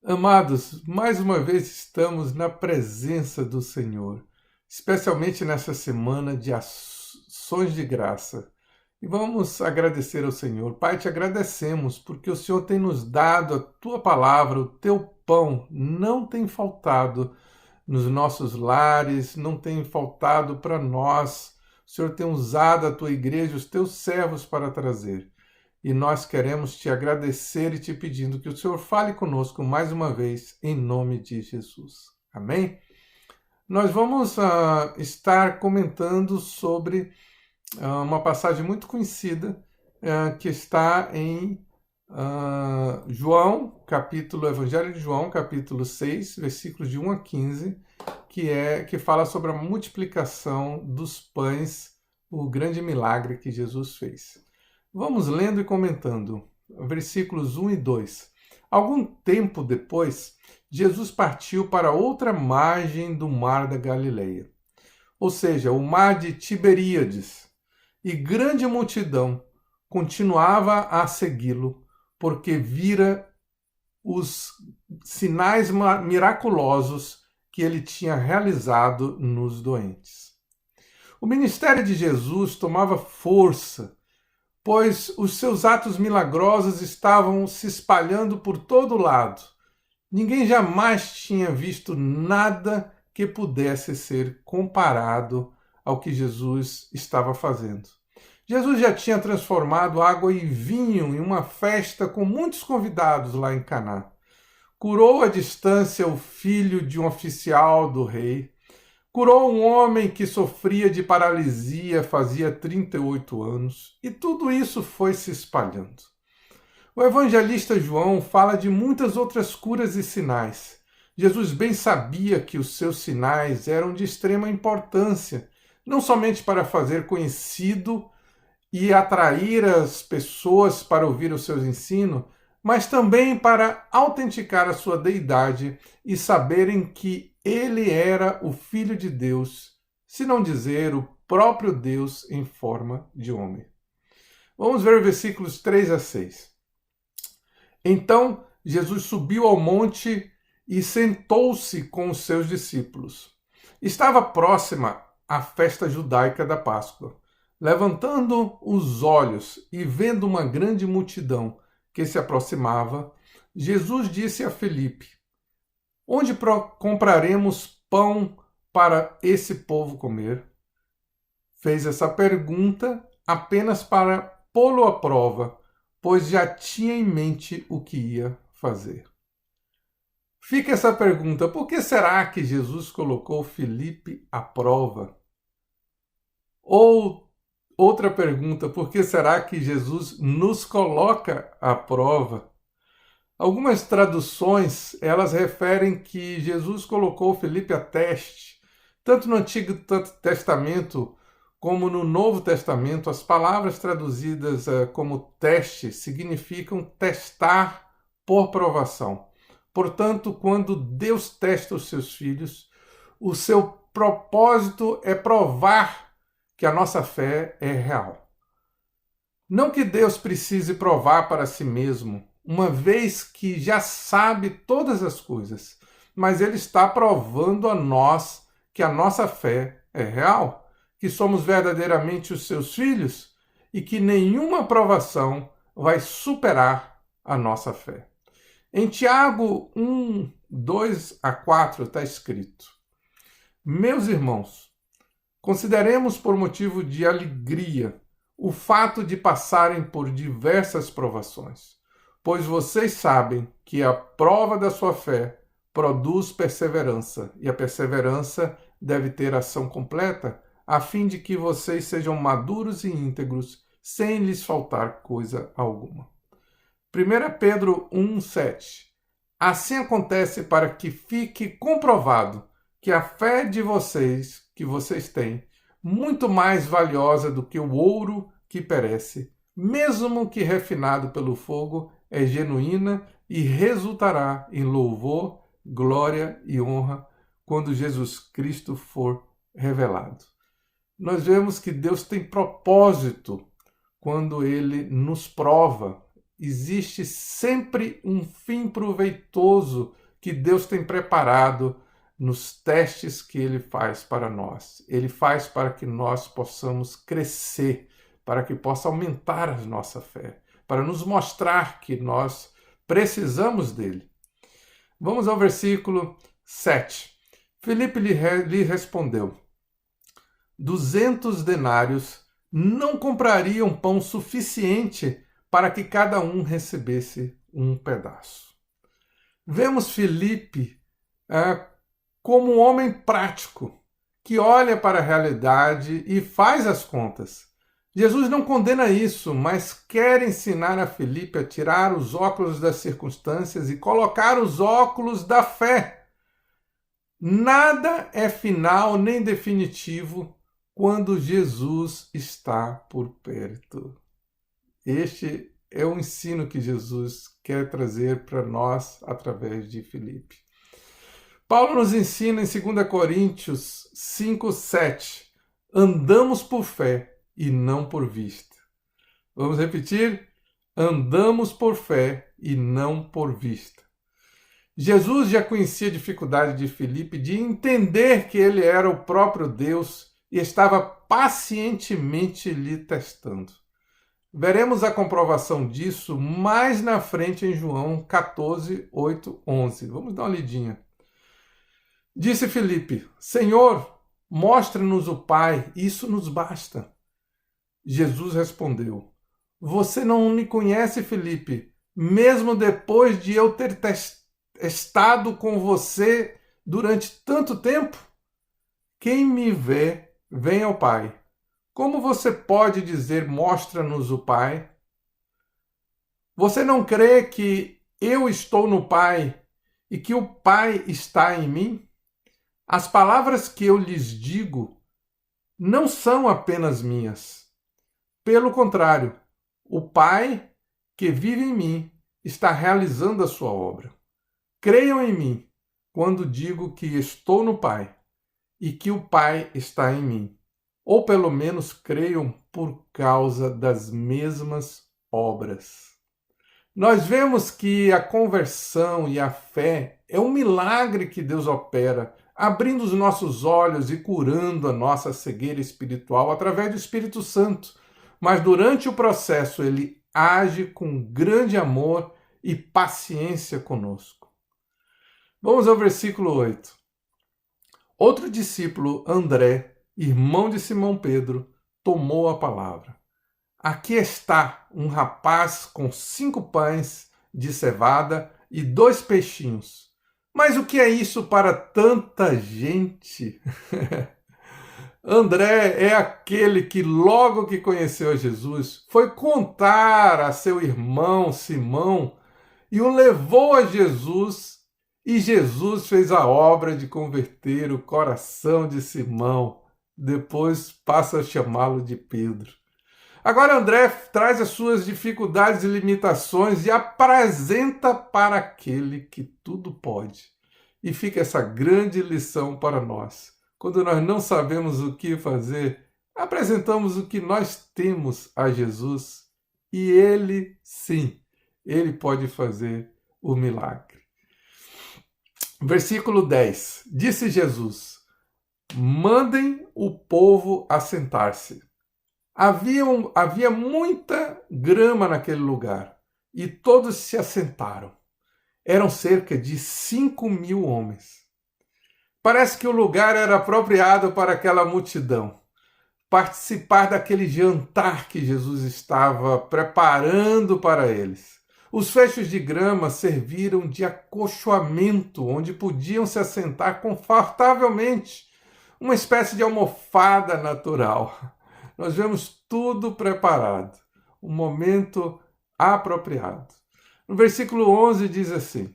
Amados, mais uma vez estamos na presença do Senhor, especialmente nessa semana de ações de graça. E vamos agradecer ao Senhor. Pai, te agradecemos porque o Senhor tem nos dado a tua palavra, o teu pão não tem faltado nos nossos lares, não tem faltado para nós. O Senhor tem usado a tua igreja, os teus servos para trazer. E nós queremos te agradecer e te pedindo que o Senhor fale conosco mais uma vez, em nome de Jesus. Amém? Nós vamos estar comentando sobre uma passagem muito conhecida que está em Evangelho de João, capítulo 6, versículos de 1 a 15, que fala sobre a multiplicação dos pães, o grande milagre que Jesus fez. Vamos lendo e comentando. Versículos 1 e 2. Algum tempo depois, Jesus partiu para outra margem do mar da Galileia, ou seja, o mar de Tiberíades, e grande multidão continuava a segui-lo, porque vira os sinais miraculosos que ele tinha realizado nos doentes. O ministério de Jesus tomava força, pois os seus atos milagrosos estavam se espalhando por todo lado. Ninguém jamais tinha visto nada que pudesse ser comparado ao que Jesus estava fazendo. Jesus já tinha transformado água em vinho em uma festa com muitos convidados lá em Caná. Curou à distância o filho de um oficial do rei. Curou um homem que sofria de paralisia fazia 38 anos. E tudo isso foi se espalhando. O evangelista João fala de muitas outras curas e sinais. Jesus bem sabia que os seus sinais eram de extrema importância, não somente para fazer conhecido e atrair as pessoas para ouvir os seus ensinos, mas também para autenticar a sua deidade e saberem que ele era o Filho de Deus, se não dizer o próprio Deus em forma de homem. Vamos ver versículos 3 a 6. Então Jesus subiu ao monte e sentou-se com os seus discípulos. Estava próxima a festa judaica da Páscoa. Levantando os olhos e vendo uma grande multidão que se aproximava, Jesus disse a Filipe: Onde compraremos pão para esse povo comer? Fez essa pergunta apenas para pô-lo à prova, pois já tinha em mente o que ia fazer. Fica essa pergunta: por que será que Jesus colocou Filipe à prova? Ou outra pergunta: por que será que Jesus nos coloca à prova? Algumas traduções, elas referem que Jesus colocou Filipe a teste. Tanto no Antigo Testamento como no Novo Testamento, as palavras traduzidas como teste significam testar por provação. Portanto, quando Deus testa os seus filhos, o seu propósito é provar que a nossa fé é real. Não que Deus precise provar para si mesmo, uma vez que já sabe todas as coisas, mas Ele está provando a nós que a nossa fé é real, que somos verdadeiramente os seus filhos e que nenhuma provação vai superar a nossa fé. Em Tiago 1, 2 a 4 está escrito: Meus irmãos, consideremos por motivo de alegria o fato de passarem por diversas provações, pois vocês sabem que a prova da sua fé produz perseverança, e a perseverança deve ter ação completa, a fim de que vocês sejam maduros e íntegros, sem lhes faltar coisa alguma. 1 Pedro 1,7. Assim acontece para que fique comprovado que a fé de vocês, que vocês têm, muito mais valiosa do que o ouro que perece, mesmo que refinado pelo fogo, é genuína e resultará em louvor, glória e honra quando Jesus Cristo for revelado. Nós vemos que Deus tem propósito quando Ele nos prova existe sempre um fim proveitoso que Deus tem preparado nos testes que Ele faz para nós. Ele faz para que nós possamos crescer, para que possa aumentar a nossa fé, para nos mostrar que nós precisamos dele. Vamos ao versículo 7. Filipe lhe respondeu: 200 denários não comprariam pão suficiente para que cada um recebesse um pedaço. Vemos Filipe como um homem prático, que olha para a realidade e faz as contas. Jesus não condena isso, mas quer ensinar a Filipe a tirar os óculos das circunstâncias e colocar os óculos da fé. Nada é final nem definitivo quando Jesus está por perto. Este é o ensino que Jesus quer trazer para nós através de Filipe. Paulo nos ensina em 2 Coríntios 5:7. Andamos por fé e não por vista. Vamos repetir? Andamos por fé e não por vista. Jesus já conhecia a dificuldade de Filipe de entender que ele era o próprio Deus e estava pacientemente lhe testando. Veremos a comprovação disso mais na frente em João 14, 8, 11. Vamos dar uma lidinha. Disse Filipe: Senhor, mostra-nos o Pai, isso nos basta. Jesus respondeu: Você não me conhece, Filipe, mesmo depois de eu ter estado com você durante tanto tempo? Quem me vê, vem ao Pai. Como você pode dizer, mostra-nos o Pai? Você não crê que eu estou no Pai e que o Pai está em mim? As palavras que eu lhes digo não são apenas minhas. Pelo contrário, o Pai que vive em mim está realizando a sua obra. Creiam em mim quando digo que estou no Pai e que o Pai está em mim. Ou pelo menos creiam por causa das mesmas obras. Nós vemos que a conversão e a fé é um milagre que Deus opera, abrindo os nossos olhos e curando a nossa cegueira espiritual através do Espírito Santo. Mas durante o processo ele age com grande amor e paciência conosco. Vamos ao versículo 8. Outro discípulo, André, irmão de Simão Pedro, tomou a palavra. Aqui está um rapaz com 5 pães de cevada e 2 peixinhos. Mas o que é isso para tanta gente? André é aquele que, logo que conheceu a Jesus, foi contar a seu irmão Simão e o levou a Jesus, e Jesus fez a obra de converter o coração de Simão. Depois passa a chamá-lo de Pedro. Agora André traz as suas dificuldades e limitações e apresenta para aquele que tudo pode. E fica essa grande lição para nós. Quando nós não sabemos o que fazer, apresentamos o que nós temos a Jesus e ele, sim, ele pode fazer o milagre. Versículo 10. Disse Jesus: Mandem o povo assentar-se. Havia muita grama naquele lugar e todos se assentaram. Eram cerca de 5.000 homens. Parece que o lugar era apropriado para aquela multidão participar daquele jantar que Jesus estava preparando para eles. Os feixes de grama serviram de acolchoamento, onde podiam se assentar confortavelmente, uma espécie de almofada natural. Nós vemos tudo preparado, um momento apropriado. No versículo 11 diz assim: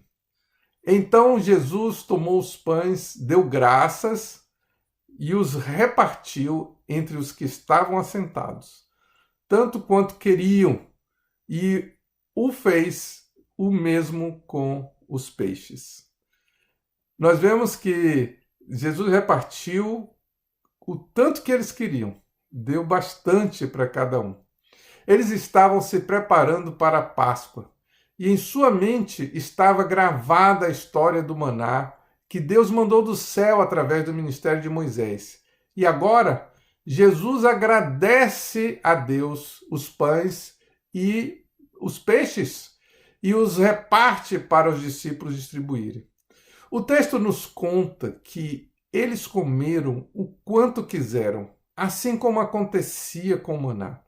Então Jesus tomou os pães, deu graças e os repartiu entre os que estavam assentados, tanto quanto queriam, e o fez o mesmo com os peixes. Nós vemos que Jesus repartiu o tanto que eles queriam, deu bastante para cada um. Eles estavam se preparando para a Páscoa. E em sua mente estava gravada a história do maná que Deus mandou do céu através do ministério de Moisés. E agora, Jesus agradece a Deus os pães e os peixes e os reparte para os discípulos distribuírem. O texto nos conta que eles comeram o quanto quiseram, assim como acontecia com o maná.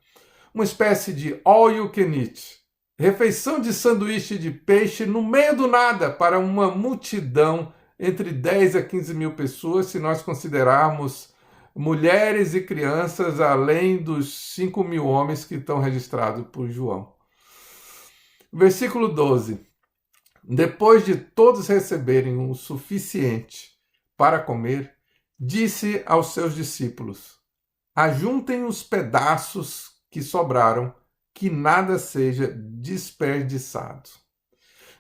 Uma espécie de all you can eat, refeição de sanduíche de peixe no meio do nada para uma multidão entre 10 a 15 mil pessoas, se nós considerarmos mulheres e crianças, além dos 5 mil homens que estão registrados por João. Versículo 12. Depois de todos receberem o suficiente para comer, disse aos seus discípulos: ajuntem os pedaços que sobraram, que nada seja desperdiçado.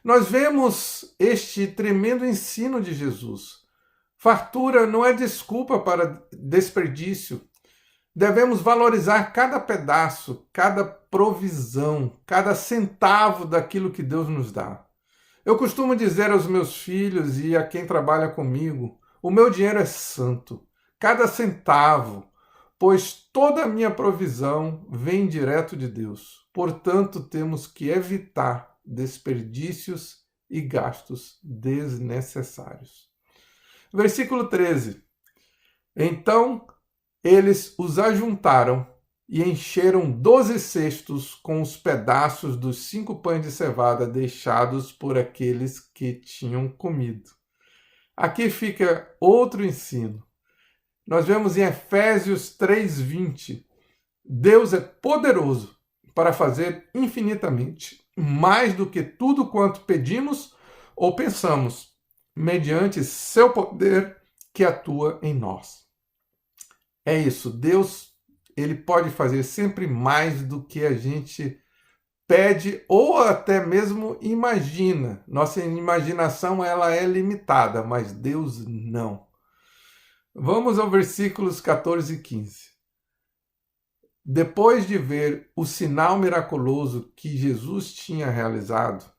Nós vemos este tremendo ensino de Jesus. Fartura não é desculpa para desperdício. Devemos valorizar cada pedaço, cada provisão, cada centavo daquilo que Deus nos dá. Eu costumo dizer aos meus filhos e a quem trabalha comigo: o meu dinheiro é santo, cada centavo, pois toda a minha provisão vem direto de Deus. Portanto, temos que evitar desperdícios e gastos desnecessários. Versículo 13. Então eles os ajuntaram e encheram 12 cestos com os pedaços dos 5 pães de cevada deixados por aqueles que tinham comido. Aqui fica outro ensino. Nós vemos em Efésios 3:20, Deus é poderoso para fazer infinitamente mais do que tudo quanto pedimos ou pensamos, mediante seu poder que atua em nós. É isso, Deus, ele pode fazer sempre mais do que a gente pede ou até mesmo imagina. Nossa imaginação ela é limitada, mas Deus não. Vamos ao versículos 14 e 15. Depois de ver o sinal miraculoso que Jesus tinha realizado,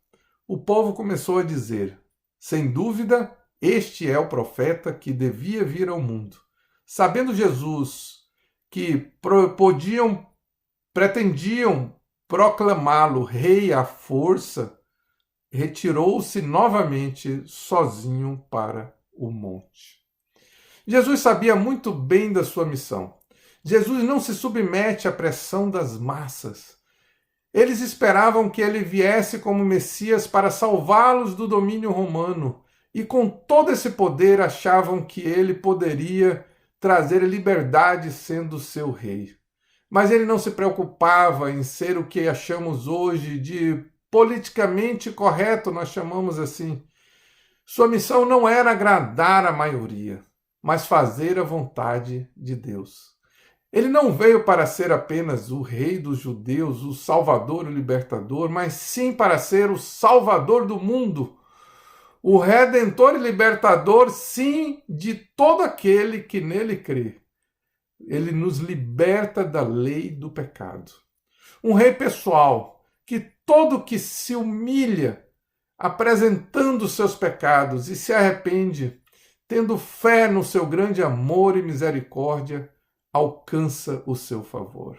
o povo começou a dizer: sem dúvida, este é o profeta que devia vir ao mundo. Sabendo Jesus que pretendiam proclamá-lo rei à força, retirou-se novamente sozinho para o monte. Jesus sabia muito bem da sua missão. Jesus não se submete à pressão das massas. Eles esperavam que ele viesse como Messias para salvá-los do domínio romano e com todo esse poder achavam que ele poderia trazer liberdade sendo seu rei. Mas ele não se preocupava em ser o que achamos hoje de politicamente correto, nós chamamos assim. Sua missão não era agradar a maioria, mas fazer a vontade de Deus. Ele não veio para ser apenas o rei dos judeus, o salvador e o libertador, mas sim para ser o salvador do mundo, o redentor e libertador, sim, de todo aquele que nele crê. Ele nos liberta da lei do pecado. Um rei pessoal, que todo que se humilha, apresentando seus pecados e se arrepende, tendo fé no seu grande amor e misericórdia, alcança o seu favor.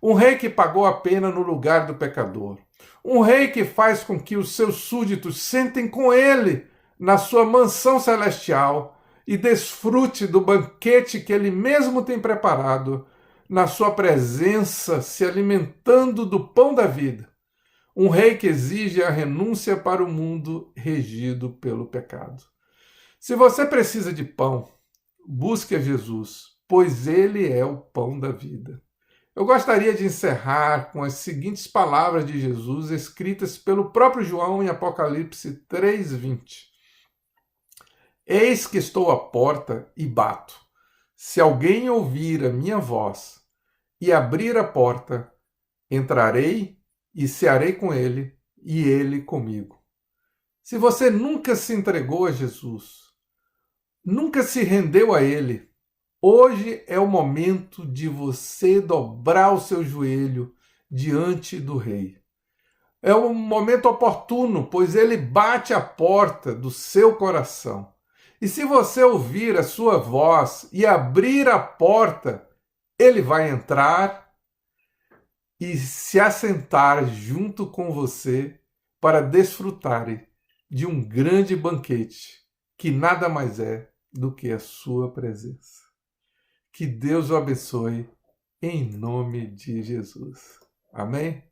Um rei que pagou a pena no lugar do pecador. Um rei que faz com que os seus súditos sentem com ele na sua mansão celestial e desfrute do banquete que ele mesmo tem preparado, na sua presença, se alimentando do pão da vida. Um rei que exige a renúncia para o mundo regido pelo pecado. Se você precisa de pão, busque a Jesus, pois ele é o pão da vida. Eu gostaria de encerrar com as seguintes palavras de Jesus escritas pelo próprio João em Apocalipse 3:20. Eis que estou à porta e bato. Se alguém ouvir a minha voz e abrir a porta, entrarei e cearei com ele e ele comigo. Se você nunca se entregou a Jesus, nunca se rendeu a ele, hoje é o momento de você dobrar o seu joelho diante do rei. É um momento oportuno, pois ele bate a porta do seu coração. E se você ouvir a sua voz e abrir a porta, ele vai entrar e se assentar junto com você para desfrutarem de um grande banquete, que nada mais é do que a sua presença. Que Deus o abençoe, em nome de Jesus. Amém?